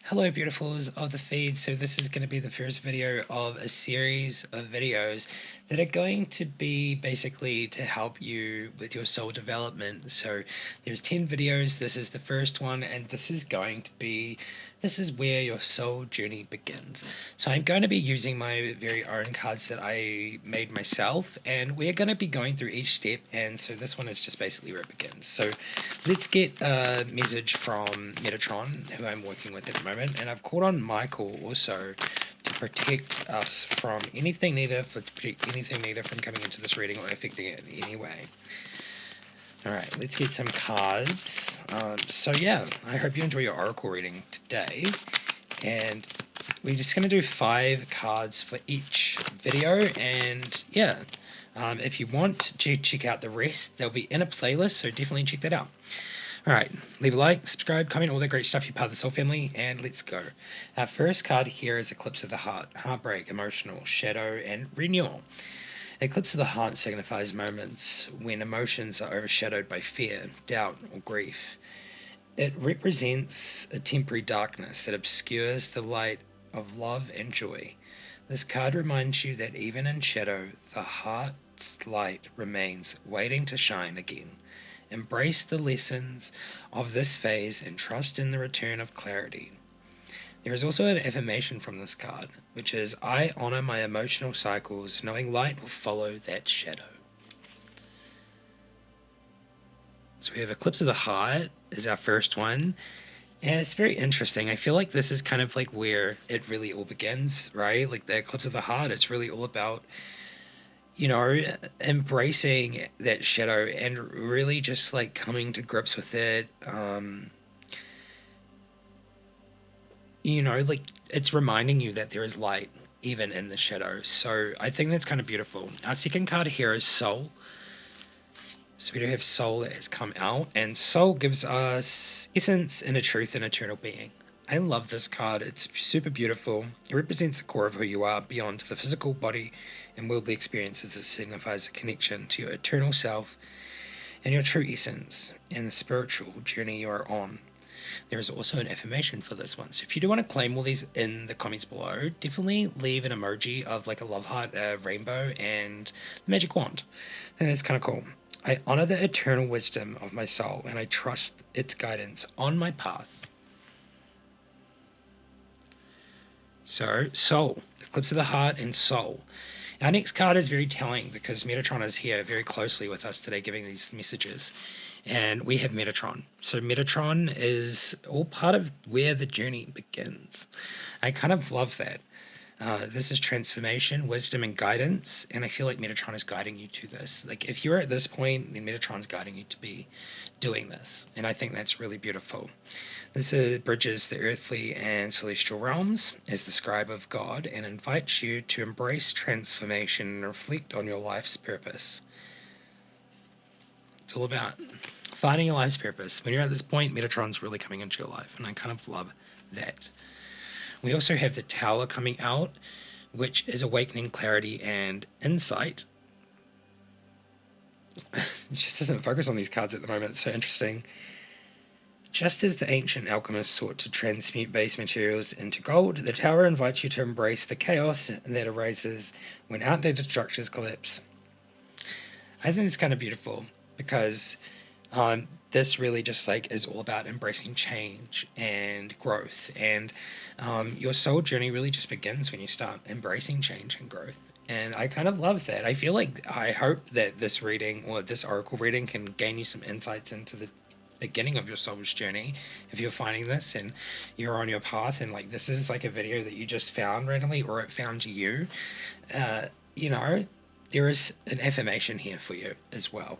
Hello beautifuls of the feed. So this is going to be the first video of a series of videos that are going to be basically to help you with your soul development. So there's 10 videos. This is the first one, and this is where your soul journey begins. So I'm going to be using my very own cards that I made myself, and we're going to be going through each step. And so this one is just basically where it begins. So let's get a message from Metatron, who I'm working with at the moment, and I've called on Michael also to protect us from anything negative, from coming into this reading or affecting it in any way. Alright, let's get some cards. So yeah, I hope you enjoy your oracle reading today, and we're just going to do 5 cards for each video, and yeah, if you want to check out the rest, they'll be in a playlist, so definitely check that out. Alright, leave a like, subscribe, comment, all that great stuff. You're part of the Soul Family, and let's go. Our first card here is Eclipse of the Heart, heartbreak, emotional, shadow, and renewal. Eclipse of the Heart signifies moments when emotions are overshadowed by fear, doubt, or grief. It represents a temporary darkness that obscures the light of love and joy. This card reminds you that even in shadow, the heart's light remains, waiting to shine again. Embrace the lessons of this phase and trust in the return of clarity. There is also an affirmation from this card, which is, I honor my emotional cycles, knowing light will follow that shadow. So we have Eclipse of the Heart is our first one, and it's very interesting. I feel like this is kind of like where it really all begins, right? Like the Eclipse of the Heart, it's really all about, you know, embracing that shadow and really just like coming to grips with it. You know, like it's reminding you that there is light even in the shadow. So I think that's kind of beautiful. Our second card here is Soul. So we do have Soul that has come out, and Soul gives us essence, inner truth, and eternal being. I love this card. It's super beautiful. It represents the core of who you are beyond the physical body and worldly experiences. It signifies a connection to your eternal self and your true essence and the spiritual journey you are on. There is also an affirmation for this one. So if you do want to claim all these in the comments below, definitely leave an emoji of like a love heart, a rainbow, and the magic wand. I think that's kind of cool. I honor the eternal wisdom of my soul, and I trust its guidance on my path. So, Soul, Eclipse of the Heart, and Soul. Our next card is very telling because Metatron is here very closely with us today giving these messages. And we have Metatron. So Metatron is all part of where the journey begins. I kind of love that. This is transformation, wisdom, and guidance, and I feel like Metatron is guiding you to this. Like, if you're at this point, then Metatron's guiding you to be doing this, and I think that's really beautiful. This bridges the earthly and celestial realms as the scribe of God and invites you to embrace transformation and reflect on your life's purpose. It's all about finding your life's purpose. When you're at this point, Metatron's really coming into your life, and I kind of love that. We also have the Tower coming out, which is awakening clarity and insight. It just doesn't focus on these cards at the moment. It's so interesting. Just as the ancient alchemists sought to transmute base materials into gold, the Tower invites you to embrace the chaos that arises when outdated structures collapse. I think it's kind of beautiful because this really just like is all about embracing change and growth, and your soul journey really just begins when you start embracing change and growth. And I kind of love that. I hope that this reading or this oracle reading can gain you some insights into the beginning of your soul's journey. If you're finding this and you're on your path, and like this is like a video that you just found randomly or it found you, you know, there is an affirmation here for you as well.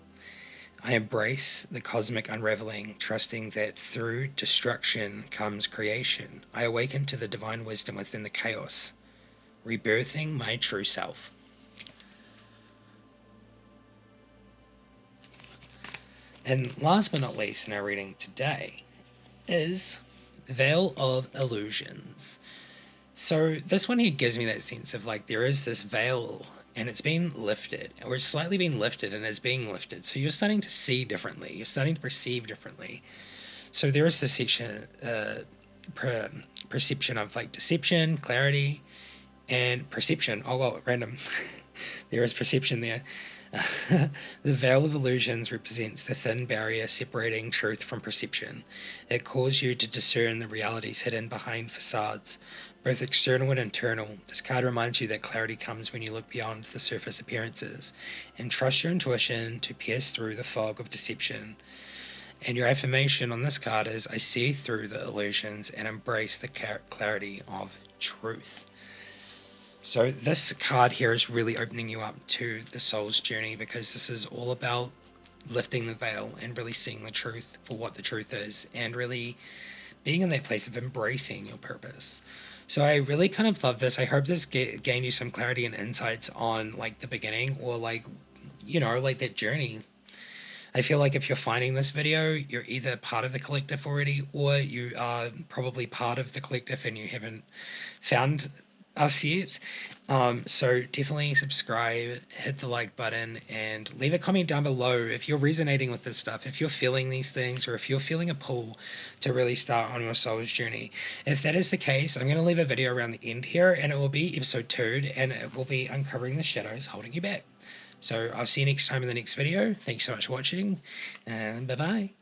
I embrace the cosmic unraveling, trusting that through destruction comes creation. I awaken to the divine wisdom within the chaos, rebirthing my true self. And last but not least in our reading today is Veil of Illusions. So this one here gives me that sense of like there is this veil and it's been lifted, or it's slightly been lifted and is being lifted. So you're starting to see differently. You're starting to perceive differently. So there is this section, perception of like deception, clarity, and perception. Oh, well, random. There is perception there. The veil of illusions represents the thin barrier separating truth from perception. It calls you to discern the realities hidden behind facades, both external and internal. This card reminds you that clarity comes when you look beyond the surface appearances and trust your intuition to pierce through the fog of deception. And your affirmation on this card is, I see through the illusions and embrace the clarity of truth. So this card here is really opening you up to the soul's journey, because this is all about lifting the veil and really seeing the truth for what the truth is, and really being in that place of embracing your purpose. So I really kind of love this. I hope this gained you some clarity and insights on like the beginning, or like, you know, like that journey. I feel like if you're finding this video, you're either part of the collective already, or you are probably part of the collective and you haven't found us yet. So definitely subscribe, hit the like button, and leave a comment down below if you're resonating with this stuff, if you're feeling these things, or if you're feeling a pull to really start on your soul's journey. If that is the case, I'm going to leave a video around the end here, and it will be episode 2, and it will be uncovering the shadows holding you back. So I'll see you next time in the next video. Thanks so much for watching, and bye bye.